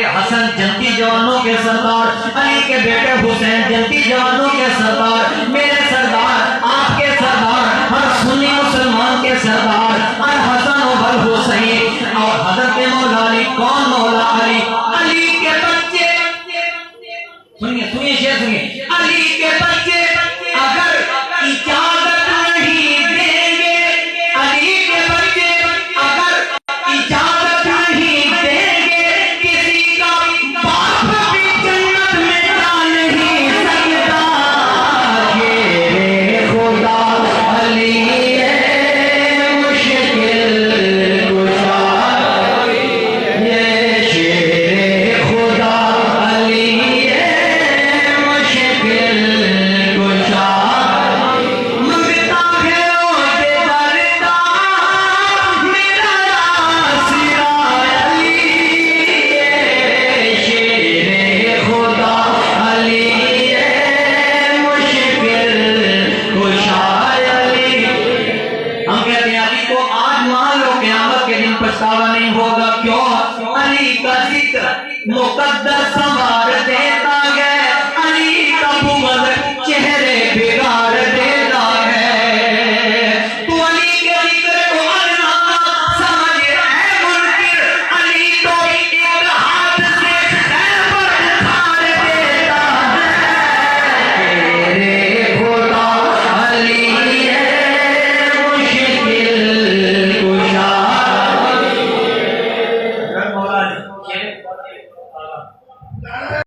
حسن جنتی جوانوں کے سردار، علی کے بیٹے حسین جنتی جوانوں کے سردار، میرے سردار آپ کے سردار، ہر سنی مسلمان کے سردار الحسن والحسین اور حضرت مولا علی۔ کون مولا علی؟ علی کے بچے، سنیے شیخ سنیے، علی کے بچے اگر اجازت نہیں دیں گے، علی کے بچے اگر اجازت نہیں دیں گے، کسی کا باپ بھی جنت میں جا نہیں سکتا۔ یہ خدا علی ہے مشکل کشا، یہ شیر خدا علی ہے مشکل کشا، منگتا ہے عہدے دردا میرا آسرا علی، یہ شیر خدا علی ہے مشکل کشا علی۔ ہم کہتے ہیں علی کو آج مان لو قیامت کے دن پچھتاوا نہیں ہوگا، کیوں؟ علی کا ذکر مقدر سنوار دیتا ہے، علی کا بغض چہرے بگاڑ دیتا ہے۔ تو علی کے ذکر کو ادنا سمجھ اے منکر، علی تو ایک ہاتھ سے خیبر اکھاڑ دیتا ہے۔ تیرے خدا علی ہے مشکل کشا۔ مولا علی